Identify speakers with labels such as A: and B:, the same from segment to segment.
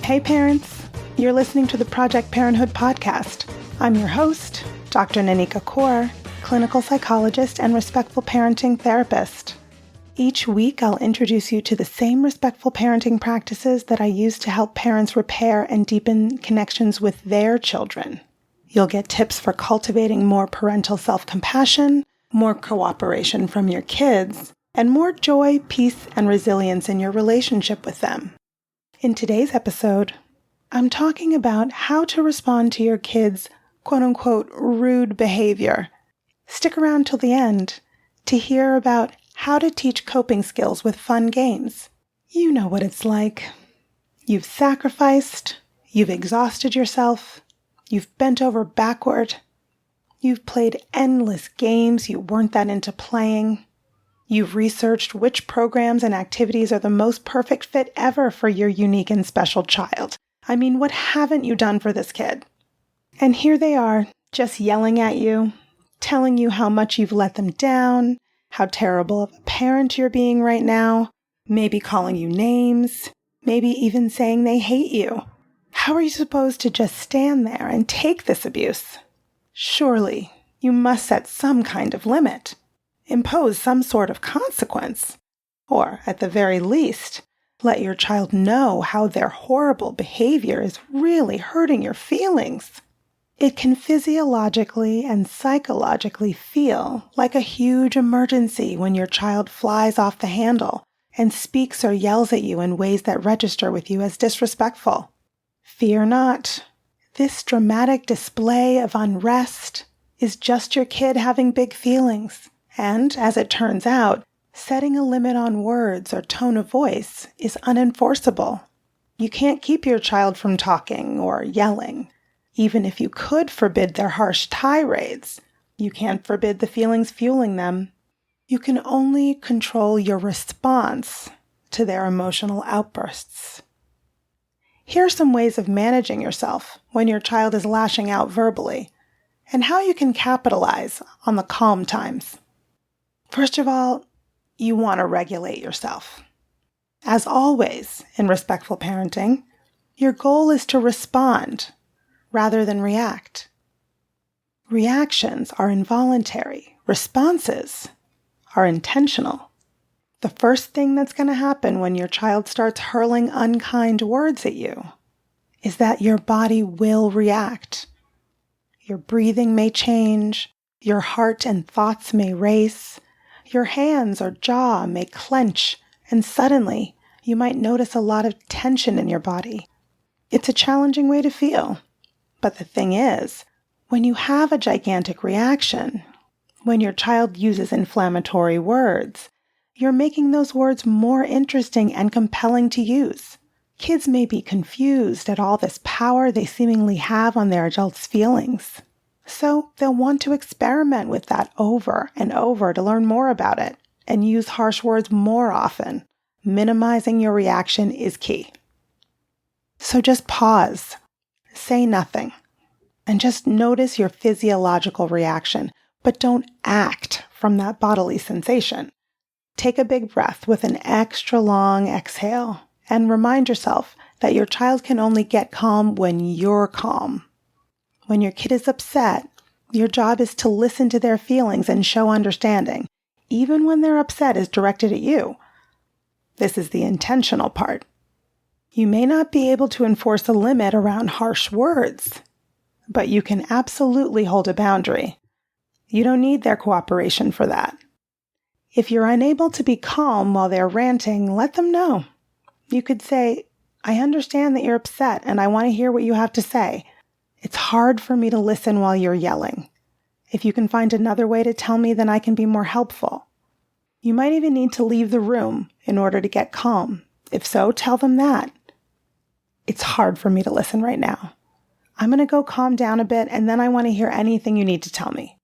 A: Hey parents, you're listening to the Project Parenthood podcast. I'm your host, Dr. Nanika Coor, clinical psychologist and respectful parenting therapist. Each week, I'll introduce you to the same respectful parenting practices that I use to help parents repair and deepen connections with their children. You'll get tips for cultivating more parental self-compassion, more cooperation from your kids, and more joy, peace, and resilience in your relationship with them. In today's episode, I'm talking about how to respond to your kids' quote-unquote rude behavior. Stick around till the end to hear about how to teach coping skills with fun games. You know what it's like. You've sacrificed, you've exhausted yourself, you've bent over backward, you've played endless games you weren't that into playing. You've researched which programs and activities are the most perfect fit ever for your unique and special child. I mean, what haven't you done for this kid? And here they are, just yelling at you, telling you how much you've let them down, how terrible of a parent you're being right now, maybe calling you names, maybe even saying they hate you. How are you supposed to just stand there and take this abuse? Surely, you must set some kind of limit. Impose some sort of consequence, or at the very least, let your child know how their horrible behavior is really hurting your feelings. It can physiologically and psychologically feel like a huge emergency when your child flies off the handle and speaks or yells at you in ways that register with you as disrespectful. Fear not. This dramatic display of unrest is just your kid having big feelings. And, as it turns out, setting a limit on words or tone of voice is unenforceable. You can't keep your child from talking or yelling. Even if you could forbid their harsh tirades, you can't forbid the feelings fueling them. You can only control your response to their emotional outbursts. Here are some ways of managing yourself when your child is lashing out verbally, and how you can capitalize on the calm times. First of all, you want to regulate yourself. As always in respectful parenting, your goal is to respond rather than react. Reactions are involuntary. Responses are intentional. The first thing that's going to happen when your child starts hurling unkind words at you is that your body will react. Your breathing may change, your heart and thoughts may race, your hands or jaw may clench, and suddenly you might notice a lot of tension in your body. It's a challenging way to feel. But the thing is, when you have a gigantic reaction, when your child uses inflammatory words, you're making those words more interesting and compelling to use. Kids may be confused at all this power they seemingly have on their adults' feelings. So they'll want to experiment with that over and over to learn more about it and use harsh words more often. Minimizing your reaction is key. So just pause, say nothing, and just notice your physiological reaction, but don't act from that bodily sensation. Take a big breath with an extra long exhale and remind yourself that your child can only get calm when you're calm. When your kid is upset, your job is to listen to their feelings and show understanding, even when their upset is directed at you. This is the intentional part. You may not be able to enforce a limit around harsh words, but you can absolutely hold a boundary. You don't need their cooperation for that. If you're unable to be calm while they're ranting, let them know. You could say, "I understand that you're upset and I want to hear what you have to say. It's hard for me to listen while you're yelling. If you can find another way to tell me, then I can be more helpful." You might even need to leave the room in order to get calm. If so, tell them that. "It's hard for me to listen right now. I'm going to go calm down a bit and then I want to hear anything you need to tell me."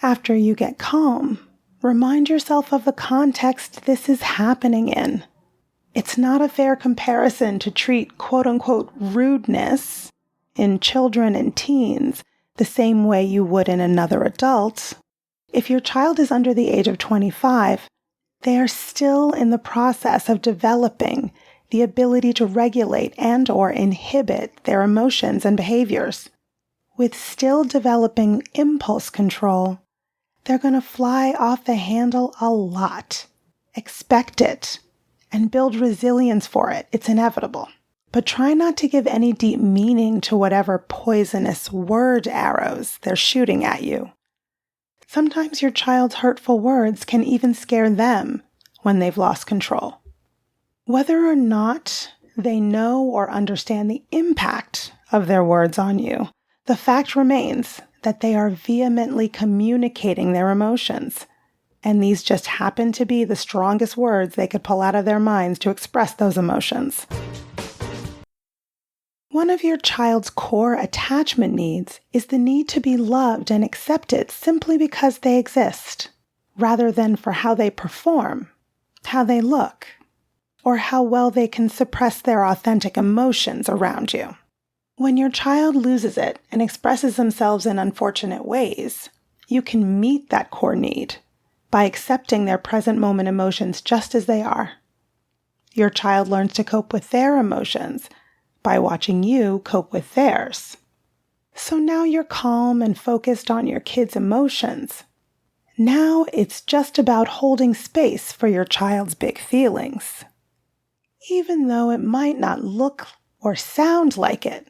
A: After you get calm, remind yourself of the context this is happening in. It's not a fair comparison to treat quote-unquote rudeness in children and teens the same way you would in another adult. If your child is under the age of 25, they are still in the process of developing the ability to regulate and or inhibit their emotions and behaviors. With still developing impulse control, they're going to fly off the handle a lot. Expect it and build resilience for it. It's inevitable. But try not to give any deep meaning to whatever poisonous word arrows they're shooting at you. Sometimes your child's hurtful words can even scare them when they've lost control. Whether or not they know or understand the impact of their words on you, the fact remains that they are vehemently communicating their emotions, and these just happen to be the strongest words they could pull out of their minds to express those emotions. One of your child's core attachment needs is the need to be loved and accepted simply because they exist, rather than for how they perform, how they look, or how well they can suppress their authentic emotions around you. When your child loses it and expresses themselves in unfortunate ways, you can meet that core need by accepting their present moment emotions just as they are. Your child learns to cope with their emotions by watching you cope with theirs. So now you're calm and focused on your kid's emotions. Now it's just about holding space for your child's big feelings. Even though it might not look or sound like it,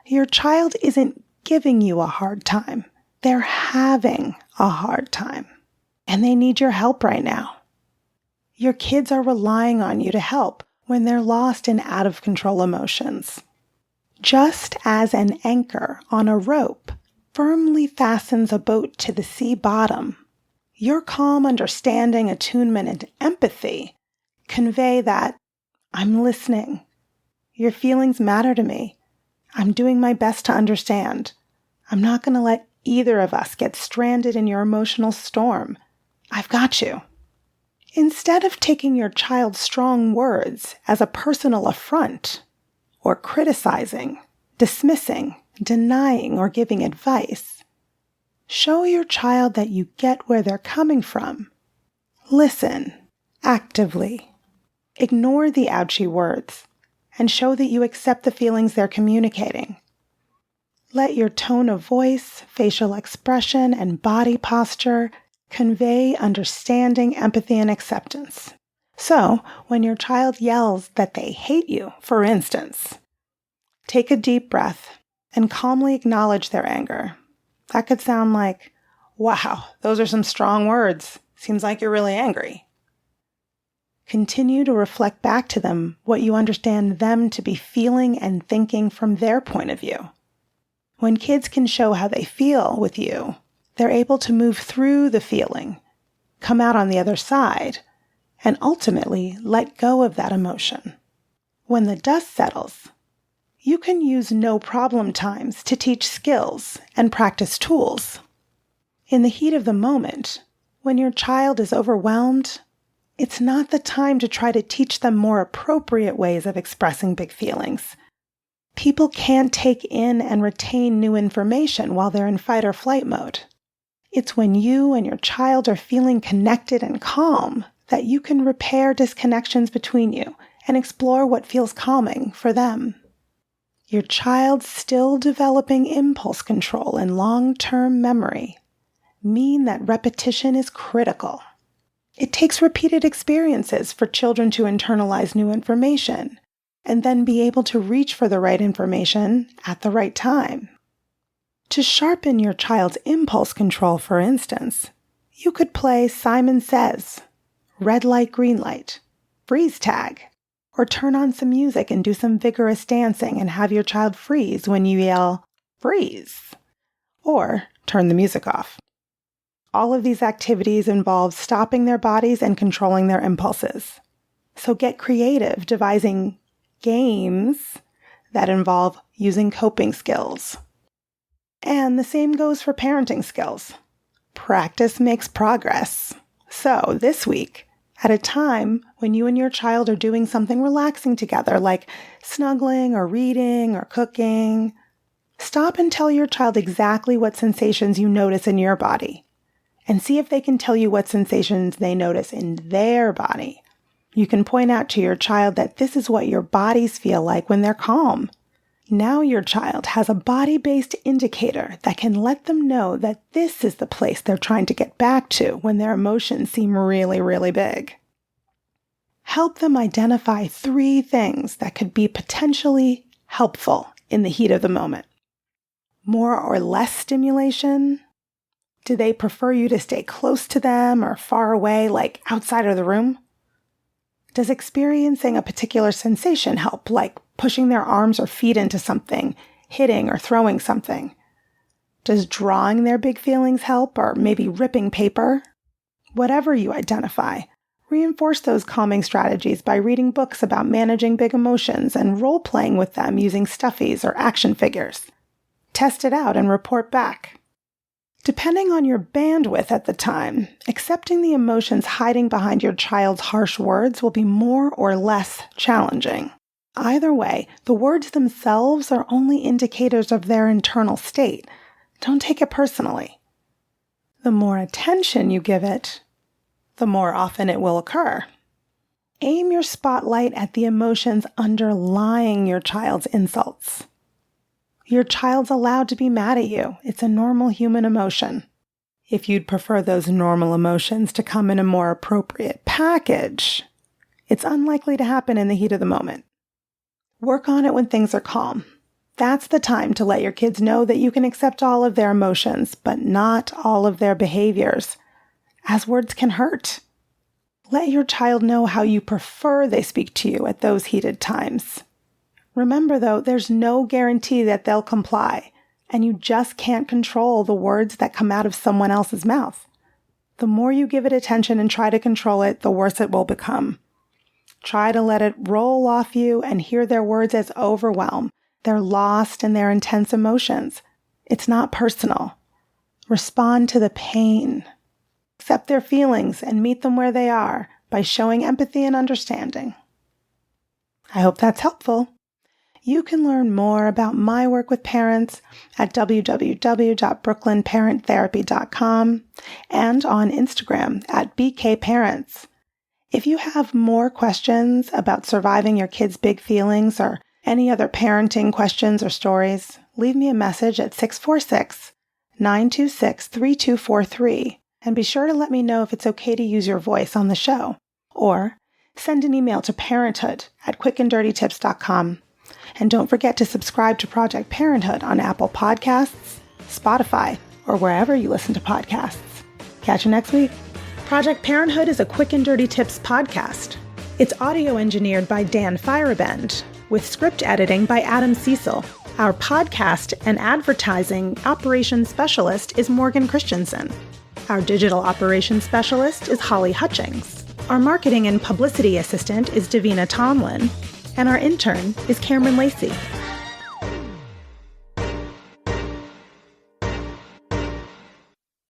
A: your child isn't giving you a hard time. They're having a hard time, and they need your help right now. Your kids are relying on you to help when they're lost in out-of-control emotions. Just as an anchor on a rope firmly fastens a boat to the sea bottom, your calm understanding, attunement, and empathy convey that I'm listening. Your feelings matter to me. I'm doing my best to understand. I'm not going to let either of us get stranded in your emotional storm. I've got you. Instead of taking your child's strong words as a personal affront, or criticizing, dismissing, denying, or giving advice, show your child that you get where they're coming from. Listen actively. Ignore the ouchy words and show that you accept the feelings they're communicating. Let your tone of voice, facial expression, and body posture convey understanding, empathy, and acceptance. So, when your child yells that they hate you, for instance, take a deep breath and calmly acknowledge their anger. That could sound like, wow, those are some strong words. Seems like you're really angry. Continue to reflect back to them what you understand them to be feeling and thinking from their point of view. When kids can show how they feel with you, they're able to move through the feeling, come out on the other side, and ultimately let go of that emotion. When the dust settles, you can use no problem times to teach skills and practice tools. In the heat of the moment, when your child is overwhelmed, it's not the time to try to teach them more appropriate ways of expressing big feelings. People can't take in and retain new information while they're in fight or flight mode. It's when you and your child are feeling connected and calm that you can repair disconnections between you and explore what feels calming for them. Your child's still developing impulse control and long-term memory mean that repetition is critical. It takes repeated experiences for children to internalize new information and then be able to reach for the right information at the right time. To sharpen your child's impulse control, for instance, you could play Simon Says, Red Light, Green Light, Freeze Tag, or turn on some music and do some vigorous dancing and have your child freeze when you yell, freeze, or turn the music off. All of these activities involve stopping their bodies and controlling their impulses. So get creative devising games that involve using coping skills. And the same goes for parenting skills. Practice makes progress. So this week, at a time when you and your child are doing something relaxing together, like snuggling or reading or cooking, stop and tell your child exactly what sensations you notice in your body, and see if they can tell you what sensations they notice in their body. You can point out to your child that this is what your bodies feel like when they're calm. Now your child has a body-based indicator that can let them know that this is the place they're trying to get back to when their emotions seem really, really big. Help them identify 3 things that could be potentially helpful in the heat of the moment. More or less stimulation? Do they prefer you to stay close to them or far away, like outside of the room? Does experiencing a particular sensation help, like pushing their arms or feet into something, hitting or throwing something? Does drawing their big feelings help, or maybe ripping paper? Whatever you identify, reinforce those calming strategies by reading books about managing big emotions and role-playing with them using stuffies or action figures. Test it out and report back. Depending on your bandwidth at the time, accepting the emotions hiding behind your child's harsh words will be more or less challenging. Either way, the words themselves are only indicators of their internal state. Don't take it personally. The more attention you give it, the more often it will occur. Aim your spotlight at the emotions underlying your child's insults. Your child's allowed to be mad at you. It's a normal human emotion. If you'd prefer those normal emotions to come in a more appropriate package, it's unlikely to happen in the heat of the moment. Work on it when things are calm. That's the time to let your kids know that you can accept all of their emotions, but not all of their behaviors, as words can hurt. Let your child know how you prefer they speak to you at those heated times. Remember, though, there's no guarantee that they'll comply, and you just can't control the words that come out of someone else's mouth. The more you give it attention and try to control it, the worse it will become. Try to let it roll off you and hear their words as overwhelm. They're lost in their intense emotions. It's not personal. Respond to the pain. Accept their feelings and meet them where they are by showing empathy and understanding. I hope that's helpful. You can learn more about my work with parents at www.brooklynparenttherapy.com and on Instagram at BKParents. If you have more questions about surviving your kids' big feelings or any other parenting questions or stories, leave me a message at 646-926-3243 and be sure to let me know if it's okay to use your voice on the show. Or send an email to parenthood@quickanddirtytips.com. And don't forget to subscribe to Project Parenthood on Apple Podcasts, Spotify, or wherever you listen to podcasts. Catch you next week. Project Parenthood is a Quick and Dirty Tips podcast. It's audio engineered by Dan Firebend, with script editing by Adam Cecil. Our podcast and advertising operations specialist is Morgan Christensen. Our digital operations specialist is Holly Hutchings. Our marketing and publicity assistant is Davina Tomlin. And our intern is Cameron Lacey.